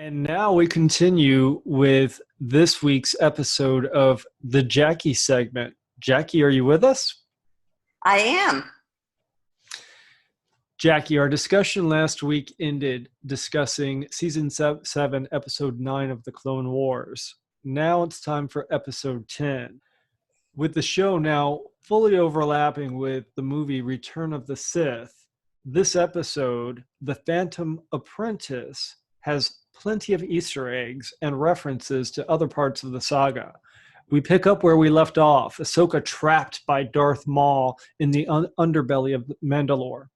And now we continue with this week's episode of the Jacquie segment. Jacquie, are you with us? I am. Jacquie, our discussion last week ended discussing season 7, episode 9 of the Clone Wars. Now it's time for episode 10. With the show now fully overlapping with the movie Return of the Sith, this episode, The Phantom Apprentice, has plenty of Easter eggs and references to other parts of the saga. We pick up where we left off, Ahsoka trapped by Darth Maul in the underbelly of Mandalore.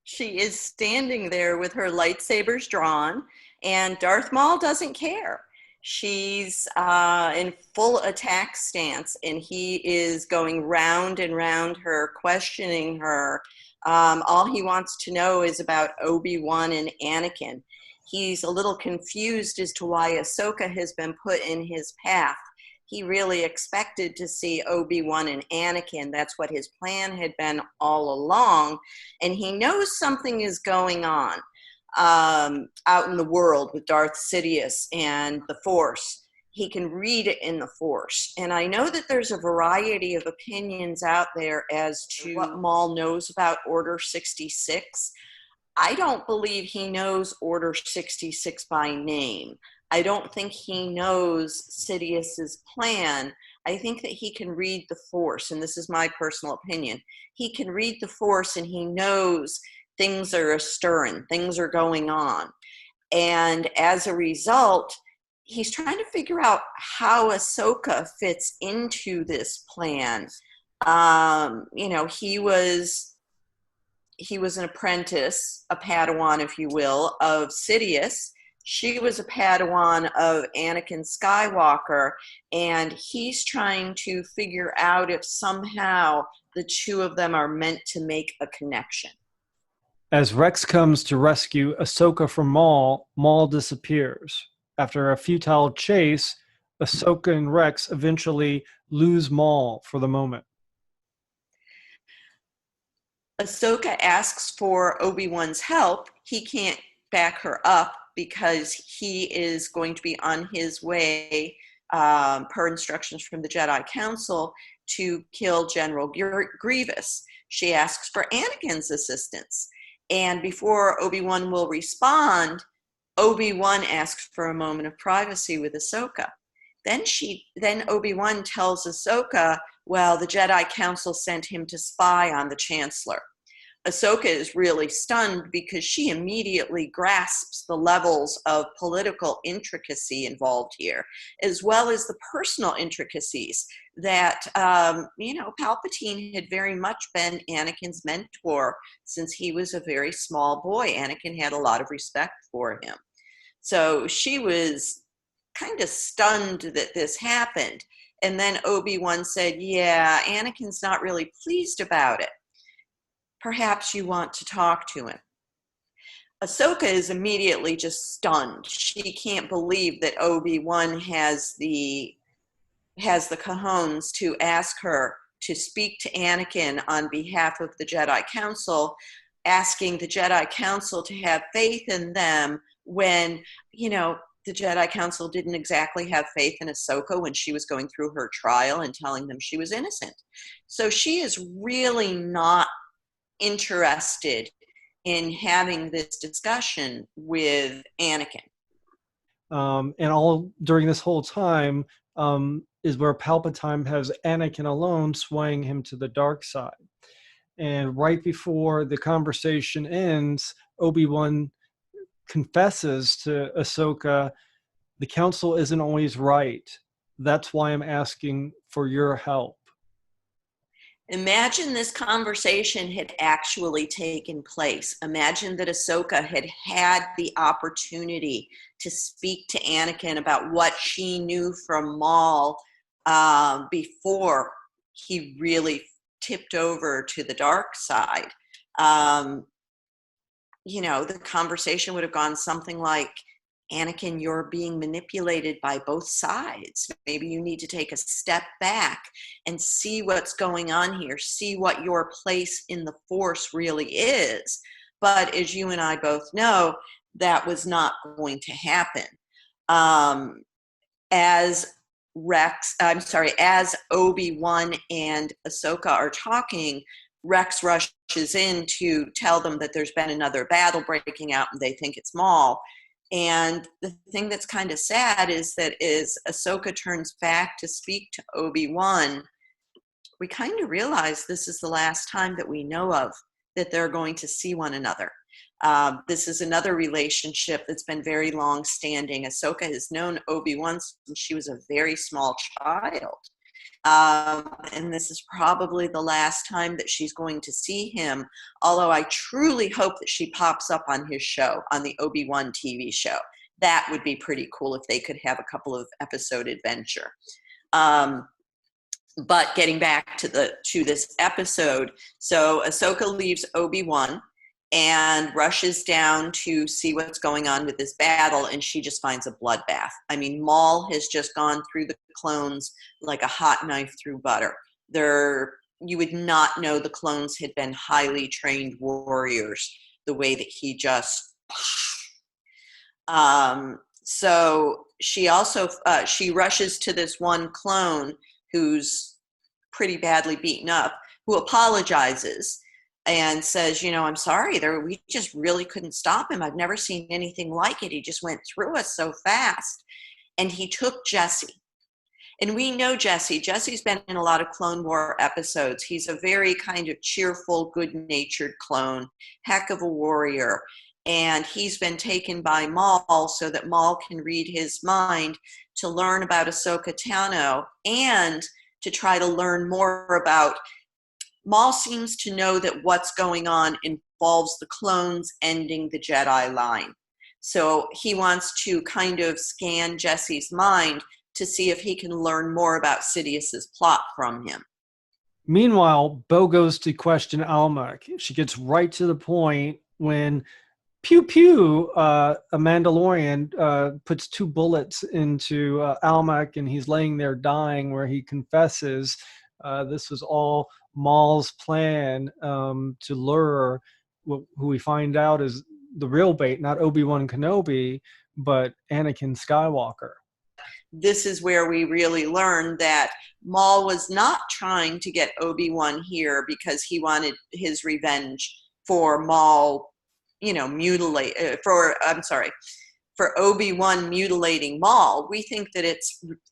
She is standing there with her lightsabers drawn, and Darth Maul doesn't care. She's in full attack stance, and he is going round and round her, questioning her. All he wants to know is about Obi-Wan and Anakin. He's a little confused as to why Ahsoka has been put in his path. He really expected to see Obi-Wan and Anakin. That's what his plan had been all along. And he knows something is going on out in the world with Darth Sidious and the Force. He can read it in the Force. And I know that there's a variety of opinions out there as to what Maul knows about Order 66. I don't believe he knows Order 66 by name. I don't think he knows Sidious's plan. I think that he can read the Force, and this is my personal opinion. He can read the Force, and he knows things are a-stirring, things are going on. And as a result, he's trying to figure out how Ahsoka fits into this plan. He was an apprentice, a Padawan, if you will, of Sidious. She was a Padawan of Anakin Skywalker, and he's trying to figure out if somehow the two of them are meant to make a connection. As Rex comes to rescue Ahsoka from Maul, Maul disappears. After a futile chase, Ahsoka and Rex eventually lose Maul for the moment. Ahsoka asks for Obi-Wan's help. He can't back her up because he is going to be on his way, per instructions from the Jedi Council, to kill General Grievous. She asks for Anakin's assistance. And before Obi-Wan will respond, Obi-Wan asks for a moment of privacy with Ahsoka. Then Obi-Wan tells Ahsoka, well, the Jedi Council sent him to spy on the Chancellor. Ahsoka is really stunned because she immediately grasps the levels of political intricacy involved here, as well as the personal intricacies that, Palpatine had very much been Anakin's mentor since he was a very small boy. Anakin had a lot of respect for him. So she was kind of stunned that this happened. And then Obi-Wan said, yeah, Anakin's not really pleased about it. Perhaps you want to talk to him. Ahsoka is immediately just stunned. She can't believe that Obi-Wan has the cojones to ask her to speak to Anakin on behalf of the Jedi Council, asking the Jedi Council to have faith in them when, the Jedi Council didn't exactly have faith in Ahsoka when she was going through her trial and telling them she was innocent. So she is really not interested in having this discussion with Anakin. And all during this whole time is where Palpatine has Anakin alone, swaying him to the dark side. And right before the conversation ends, Obi-Wan confesses to Ahsoka, the council isn't always right. That's why I'm asking for your help. Imagine this conversation had actually taken place. Imagine that Ahsoka had had the opportunity to speak to Anakin about what she knew from Maul before he really tipped over to the dark side. The conversation would have gone something like, Anakin, you're being manipulated by both sides. Maybe you need to take a step back and see what's going on here, see what your place in the Force really is. But as you and I both know, that was not going to happen. As as Obi-Wan and Ahsoka are talking, Rex rushes in to tell them that there's been another battle breaking out and they think it's Maul. And the thing that's kind of sad is that as Ahsoka turns back to speak to Obi-Wan, we kind of realize this is the last time that we know of that they're going to see one another. This is another relationship that's been very long-standing. Ahsoka has known Obi-Wan since she was a very small child. And this is probably the last time that she's going to see him, although I truly hope that she pops up on his show, on the Obi-Wan TV show. That would be pretty cool if they could have a couple of episode adventure. But getting back to this episode, so Ahsoka leaves Obi-Wan and rushes down to see what's going on with this battle, and she just finds a bloodbath. I mean, Maul has just gone through the clones like a hot knife through butter. You would not know the clones had been highly trained warriors the way that he just... So she also she rushes to this one clone who's pretty badly beaten up, who apologizes and says, I'm sorry, we just really couldn't stop him. I've never seen anything like it. He just went through us so fast. And he took Jacquie. And we know Jesse. Jesse's been in a lot of Clone War episodes. He's a very kind of cheerful, good-natured clone, heck of a warrior. And he's been taken by Maul so that Maul can read his mind to learn about Ahsoka Tano and to try to learn more about... Maul seems to know that what's going on involves the clones ending the Jedi line. So he wants to kind of scan Jesse's mind to see if he can learn more about Sidious's plot from him. Meanwhile, Bo goes to question Almec. She gets right to the point when pew pew, a Mandalorian puts 2 bullets into Almec, and he's laying there dying, where he confesses this was all Maul's plan to lure who we find out is the real bait, not Obi-Wan Kenobi, but Anakin Skywalker. This is where we really learn that Maul was not trying to get Obi-Wan here because he wanted his revenge for Maul, for Obi-Wan mutilating Maul. We think that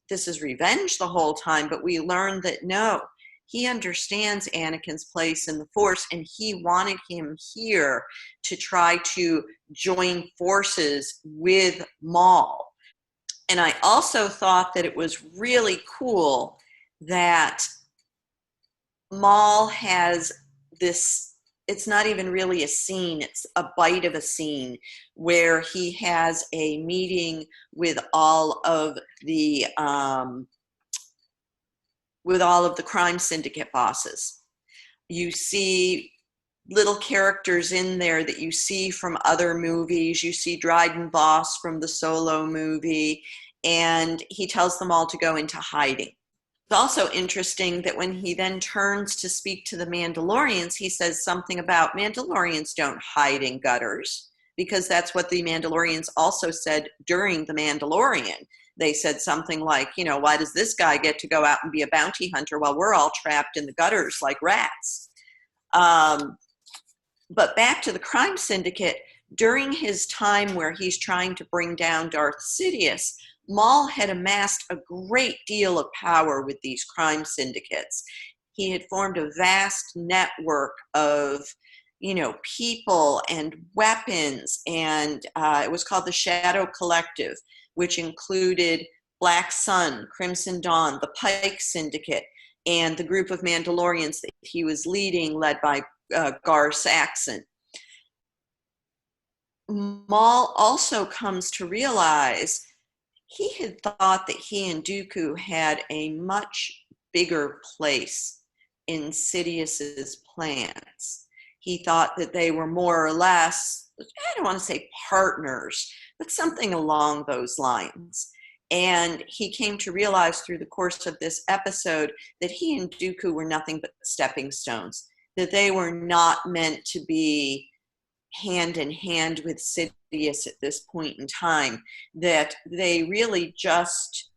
this is revenge the whole time, but we learn that no, he understands Anakin's place in the Force, and he wanted him here to try to join forces with Maul. And I also thought that it was really cool that Maul has this, it's not even really a scene, it's a bite of a scene, where he has a meeting with all of the crime syndicate bosses. You see little characters in there that you see from other movies. You see Dryden Voss from the Solo movie, and he tells them all to go into hiding. It's also interesting that when he then turns to speak to the Mandalorians, he says something about Mandalorians don't hide in gutters, because that's what the Mandalorians also said during The Mandalorian. They said something like, why does this guy get to go out and be a bounty hunter while we're all trapped in the gutters like rats? But back to the crime syndicate, during his time where he's trying to bring down Darth Sidious, Maul had amassed a great deal of power with these crime syndicates. He had formed a vast network of, people and weapons, and it was called the Shadow Collective, which included Black Sun, Crimson Dawn, the Pike Syndicate, and the group of Mandalorians that he was leading, led by Gar Saxon. Maul also comes to realize he had thought that he and Dooku had a much bigger place in Sidious's plans. He thought that they were more or less, I don't want to say partners, but something along those lines. And he came to realize through the course of this episode that he and Dooku were nothing but stepping stones, that they were not meant to be hand in hand with Sidious at this point in time, that they really just,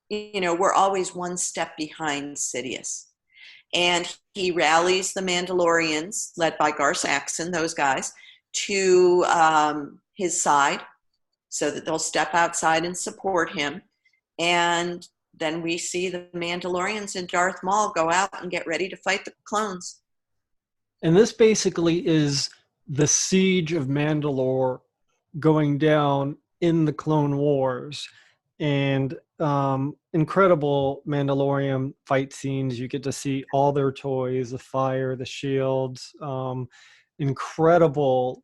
we're always one step behind Sidious. And he rallies the Mandalorians, led by Gar Saxon, those guys, to his side so that they'll step outside and support him. And then we see the Mandalorians and Darth Maul go out and get ready to fight the clones. And this basically is the siege of Mandalore going down in the Clone Wars. And incredible Mandalorian fight scenes. You get to see all their toys, the fire, the shields, incredible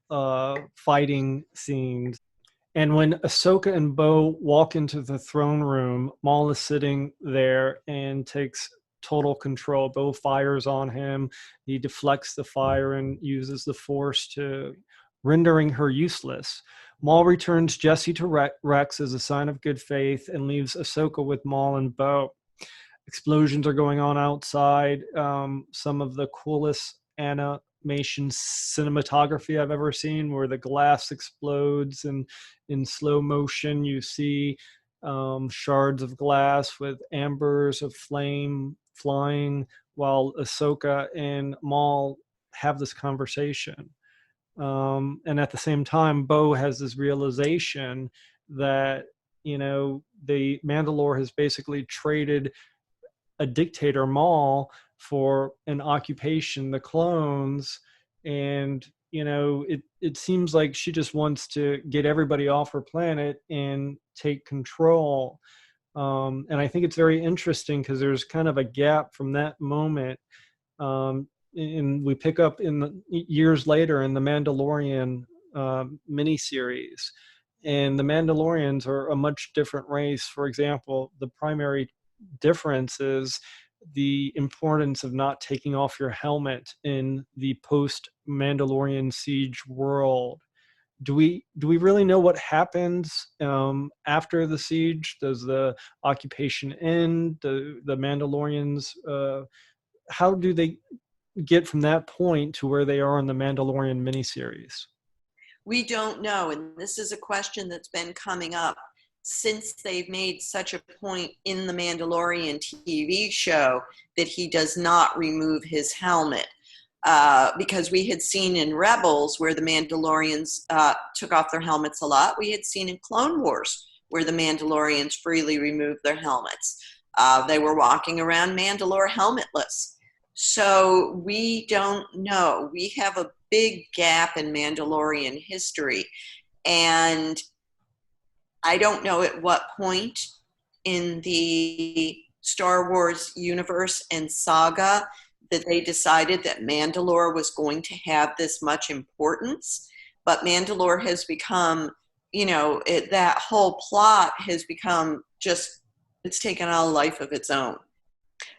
fighting scenes. And when Ahsoka and Bo walk into the throne room, Maul is sitting there and takes total control. Bo fires on him. He deflects the fire and uses the Force to rendering her useless. Maul returns Jesse to Rex as a sign of good faith and leaves Ahsoka with Maul and Bo. Explosions are going on outside. Some of the coolest animation cinematography I've ever seen, where the glass explodes and in slow motion you see shards of glass with ambers of flame flying while Ahsoka and Maul have this conversation. And at the same time, Bo has this realization that, the Mandalore has basically traded a dictator, Maul, for an occupation, the clones. And, it seems like she just wants to get everybody off her planet and take control. And I think it's very interesting because there's kind of a gap from that moment. And we pick up in the years later in the Mandalorian miniseries. And the Mandalorians are a much different race. For example, the primary difference is the importance of not taking off your helmet in the post-Mandalorian siege world. Do we really know what happens after the siege? Does the occupation end? The Mandalorians, how do they get from that point to where they are in the Mandalorian miniseries? We don't know, and this is a question that's been coming up since they've made such a point in the Mandalorian TV show that he does not remove his helmet. Because we had seen in Rebels where the Mandalorians took off their helmets a lot. We had seen in Clone Wars where the Mandalorians freely removed their helmets. They were walking around Mandalore helmetless. So we don't know. We have a big gap in Mandalorian history. And I don't know at what point in the Star Wars universe and saga that they decided that Mandalore was going to have this much importance. But Mandalore has become, that whole plot has become just, it's taken on a life of its own.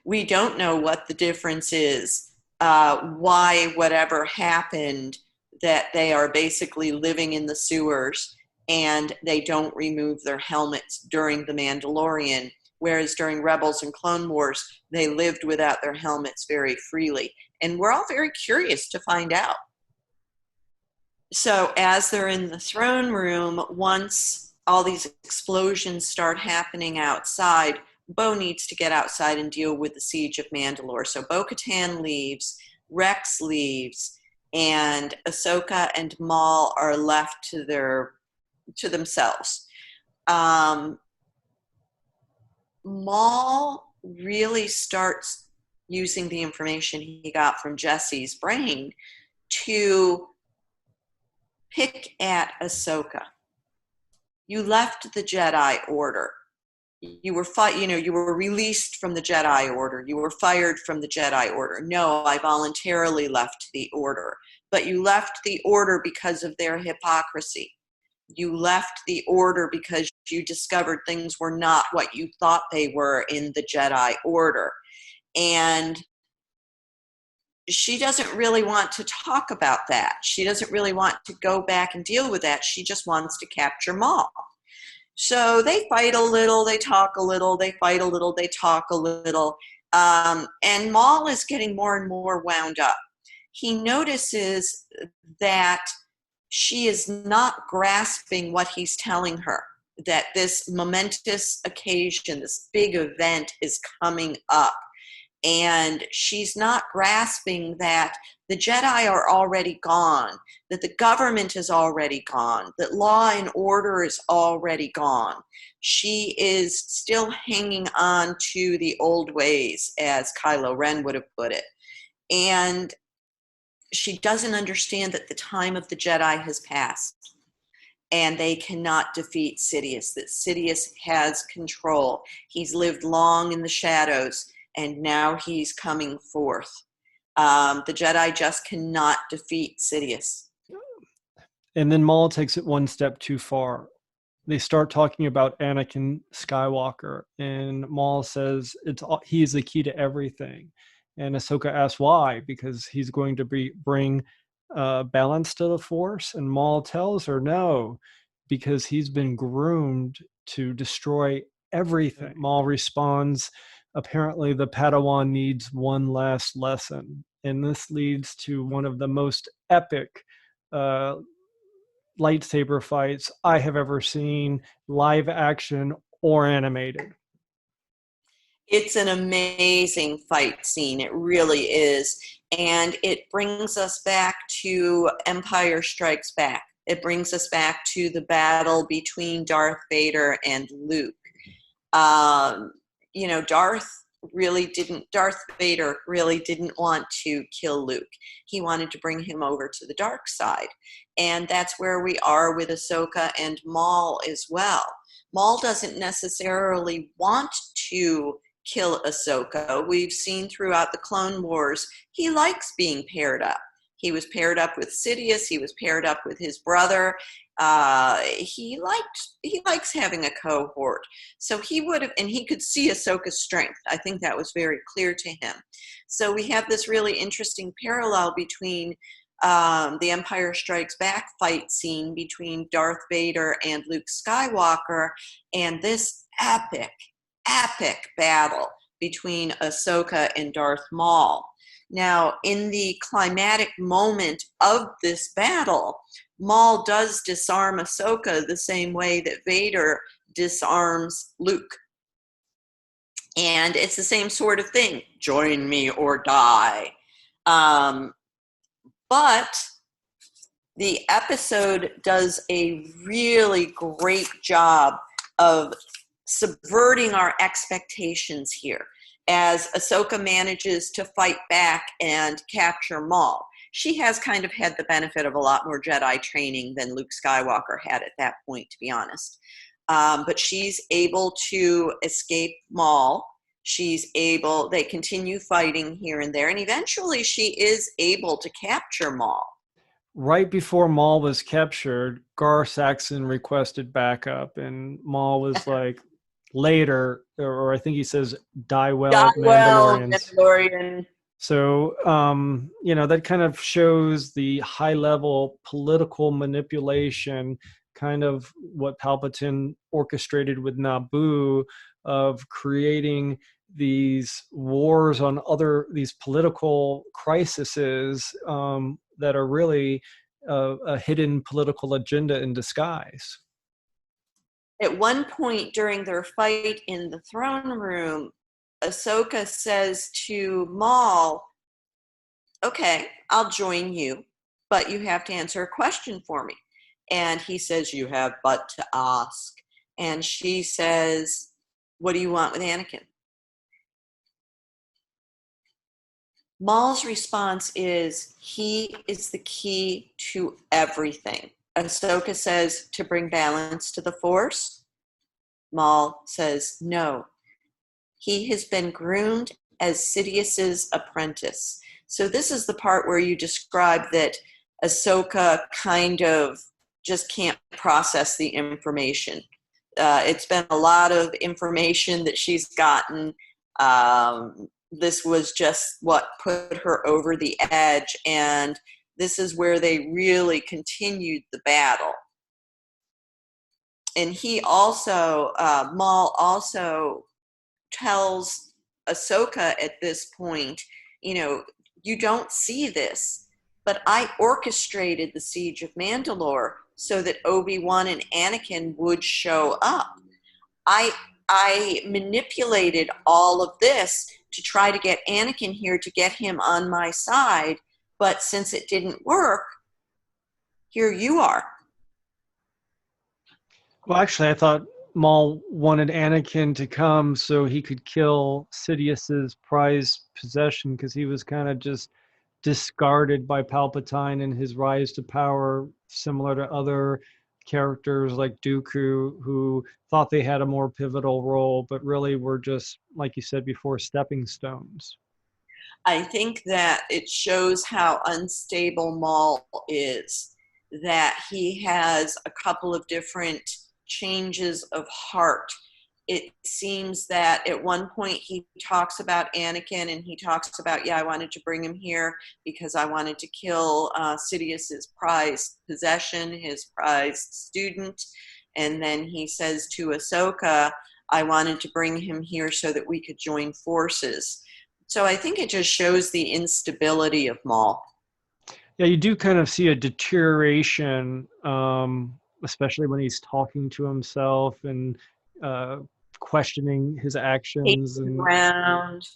We don't know what the difference is, why whatever happened, that they are basically living in the sewers and they don't remove their helmets during The Mandalorian, whereas during Rebels and Clone Wars, they lived without their helmets very freely. And we're all very curious to find out. So as they're in the throne room, once all these explosions start happening outside, Bo needs to get outside and deal with the siege of Mandalore. So Bo-Katan leaves, Rex leaves, and Ahsoka and Maul are left to themselves. Maul really starts using the information he got from Jesse's brain to pick at Ahsoka. You left the Jedi Order. You were released from the Jedi Order. You were fired from the Jedi Order. No, I voluntarily left the Order. But you left the Order because of their hypocrisy. You left the Order because you discovered things were not what you thought they were in the Jedi Order. And she doesn't really want to talk about that. She doesn't really want to go back and deal with that. She just wants to capture Maul. So they fight a little, they talk a little, they fight a little, they talk a little. And Maul is getting more and more wound up. he notices that she is not grasping what he's telling her, that this momentous occasion, this big event is coming up. And she's not grasping that the Jedi are already gone, that the government is already gone, that law and order is already gone. She is still hanging on to the old ways, as Kylo Ren would have put it. And she doesn't understand that the time of the Jedi has passed and they cannot defeat Sidious, that Sidious has control. He's lived long in the shadows, and now he's coming forth. The Jedi just cannot defeat Sidious. And then Maul takes it one step too far. They start talking about Anakin Skywalker, and Maul says he's the key to everything. And Ahsoka asks why, because he's going to bring balance to the Force. And Maul tells her no, because he's been groomed to destroy everything. Maul responds, apparently the Padawan needs one last lesson. And this leads to one of the most epic lightsaber fights I have ever seen, live action or animated. It's an amazing fight scene. It really is. And it brings us back to Empire Strikes Back. It brings us back to the battle between Darth Vader and Luke. Darth Vader really didn't want to kill Luke. He wanted to bring him over to the dark side. And that's where we are with Ahsoka and Maul as well. Maul doesn't necessarily want to kill Ahsoka. We've seen throughout the Clone Wars, he likes being paired up. He was paired up with Sidious. He was paired up with his brother. He likes having a cohort. So he would have, and he could see Ahsoka's strength. I think that was very clear to him. So we have this really interesting parallel between the Empire Strikes Back fight scene between Darth Vader and Luke Skywalker, and this epic battle between Ahsoka and Darth Maul. Now, in the climatic moment of this battle, Maul does disarm Ahsoka the same way that Vader disarms Luke. And it's the same sort of thing. Join me or die. But the episode does a really great job of subverting our expectations here as Ahsoka manages to fight back and capture Maul. She has kind of had the benefit of a lot more Jedi training than Luke Skywalker had at that point, to be honest. But she's able to escape Maul. They continue fighting here and there, and eventually she is able to capture Maul. Right before Maul was captured, Gar Saxon requested backup, and Maul was like, later, or I think he says, die well, Mandalorians. Mandalorian. So, that kind of shows the high level political manipulation, kind of what Palpatine orchestrated with Naboo, of creating these wars on these political crises that are really a hidden political agenda in disguise. At one point during their fight in the throne room, Ahsoka says to Maul, okay, I'll join you, but you have to answer a question for me. And he says, you have but to ask. And she says, what do you want with Anakin? Maul's response is, he is the key to everything. Ahsoka says, to bring balance to the Force. Maul says, no. He has been groomed as Sidious's apprentice. So this is the part where you describe that Ahsoka kind of just can't process the information. It's been a lot of information that she's gotten. This was just what put her over the edge, and this is where they really continued the battle. And Maul also tells Ahsoka at this point, you don't see this, but I orchestrated the siege of Mandalore so that Obi-Wan and Anakin would show up. I I manipulated all of this to try to get Anakin here to get him on my side, but since it didn't work, here you are. Well, actually, I thought Maul wanted Anakin to come so he could kill Sidious's prized possession because he was kind of just discarded by Palpatine in his rise to power, similar to other characters like Dooku, who thought they had a more pivotal role, but really were just, like you said before, stepping stones. I think that it shows how unstable Maul is, that he has a couple of different changes of heart. It seems that at one point he talks about Anakin and he talks about, yeah, I wanted to bring him here because I wanted to kill Sidious's prized possession, his prized student. And then he says to Ahsoka, I wanted to bring him here so that we could join forces. So I think it just shows the instability of Maul. Yeah, you do kind of see a deterioration, especially when he's talking to himself and uh, questioning his actions. Pacing And around.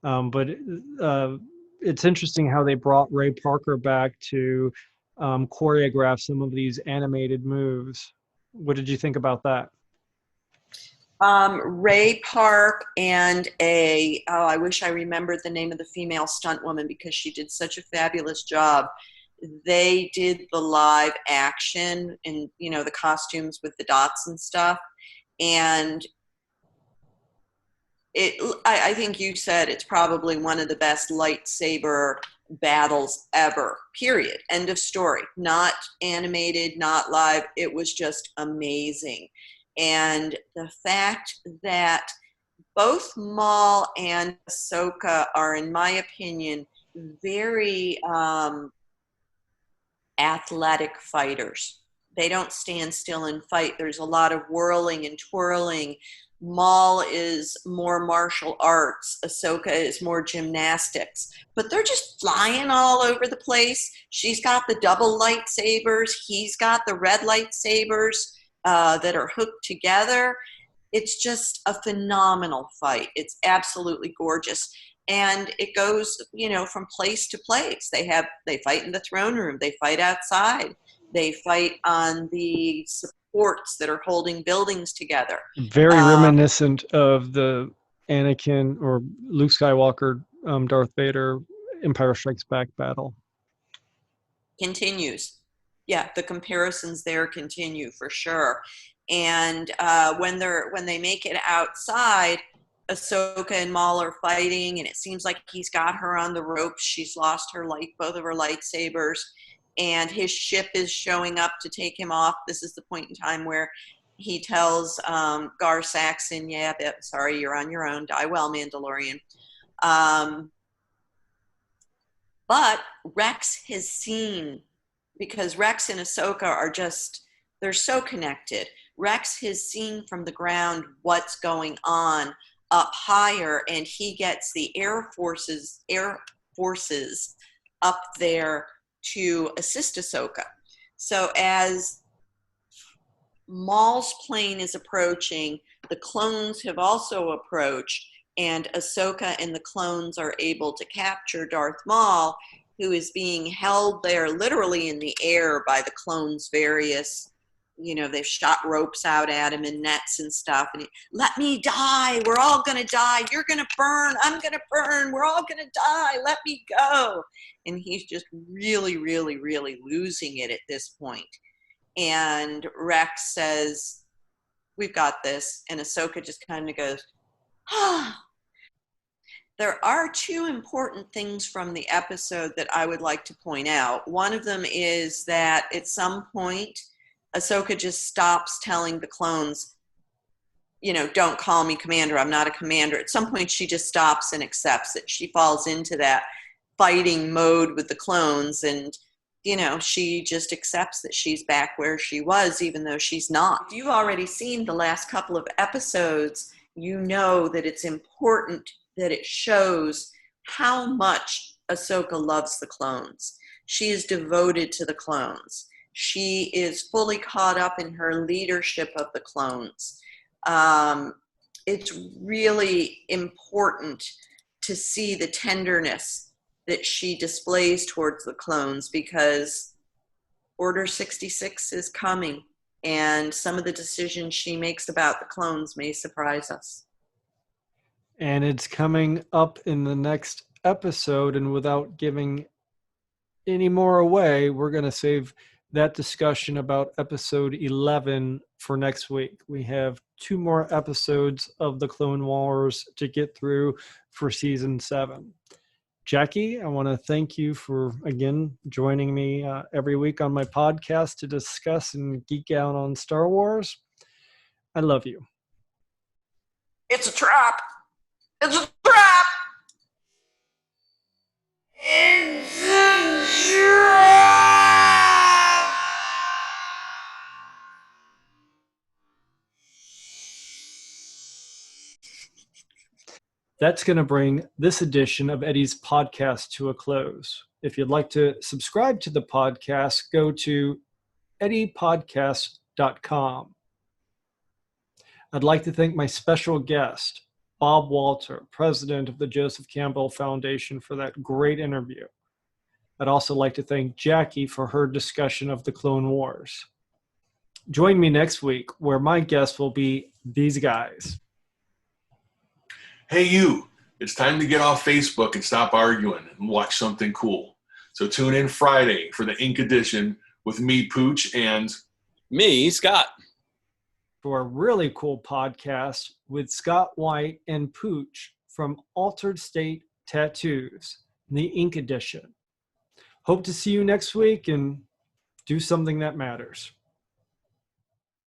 but uh, it's interesting how they brought Ray Parker back to choreograph some of these animated moves. What did you think about that? Ray Park and I wish I remembered the name of the female stunt woman because she did such a fabulous job. They did the live action and, the costumes with the dots and stuff. And I think you said it's probably one of the best lightsaber battles ever, period. End of story. Not animated, not live. It was just amazing. And the fact that both Maul and Ahsoka are, in my opinion, very athletic fighters. They don't stand still and fight. There's a lot of whirling and twirling. Maul is more martial arts. Ahsoka is more gymnastics. But they're just flying all over the place. She's got the double lightsabers. He's got the red lightsabers that are hooked together. It's just a phenomenal fight. It's absolutely gorgeous. And it goes, from place to place. They fight in the throne room. They fight outside. They fight on the supports that are holding buildings together. Very reminiscent of the Anakin or Luke Skywalker, Darth Vader, Empire Strikes Back battle. Continues. Yeah, the comparisons there continue for sure. And when they make it outside, Ahsoka and Maul are fighting, and it seems like he's got her on the ropes. She's lost both of her lightsabers, and his ship is showing up to take him off. This is the point in time where he tells Gar Saxon, "Yeah, sorry, you're on your own. Die well, Mandalorian." But Rex has seen, because Rex and Ahsoka are they're so connected. Rex has seen from the ground what's going on up higher, and he gets the air forces up there to assist Ahsoka. So as Maul's plane is approaching, the clones have also approached, and Ahsoka and the clones are able to capture Darth Maul, who is being held there literally in the air by the clones' various, they've shot ropes out at him and nets and stuff. And let me die. We're all going to die. You're going to burn. I'm going to burn. We're all going to die. Let me go. And he's just really, really, really losing it at this point. And Rex says, we've got this. And Ahsoka just kind of goes, ah. There are two important things from the episode that I would like to point out. One of them is that at some point, Ahsoka just stops telling the clones, don't call me commander. I'm not a commander. At some point, she just stops and accepts it. She falls into that fighting mode with the clones, and, she just accepts that she's back where she was, even though she's not. If you've already seen the last couple of episodes, you know that it's important that it shows how much Ahsoka loves the clones. She is devoted to the clones. She is fully caught up in her leadership of the clones. It's really important to see the tenderness that she displays towards the clones, because Order 66 is coming, and some of the decisions she makes about the clones may surprise us. And it's coming up in the next episode, and without giving any more away, we're going to save that discussion about episode 11 for next week. We have 2 more episodes of the Clone Wars to get through for season 7. Jacquie, I want to thank you for, again, joining me every week on my podcast to discuss and geek out on Star Wars. I love you. It's a trap. It's a trap. It's a trap. That's going to bring this edition of Eddie's podcast to a close. If you'd like to subscribe to the podcast, go to eddiepodcast.com. I'd like to thank my special guest, Bob Walter, president of the Joseph Campbell Foundation, for that great interview. I'd also like to thank Jacquie for her discussion of the Clone Wars. Join me next week, where my guest will be these guys. Hey, you, it's time to get off Facebook and stop arguing and watch something cool. So tune in Friday for the Ink Edition with me, Pooch, and me, Scott, for a really cool podcast with Scott White and Pooch from Altered State Tattoos, the Ink Edition. Hope to see you next week, and do something that matters.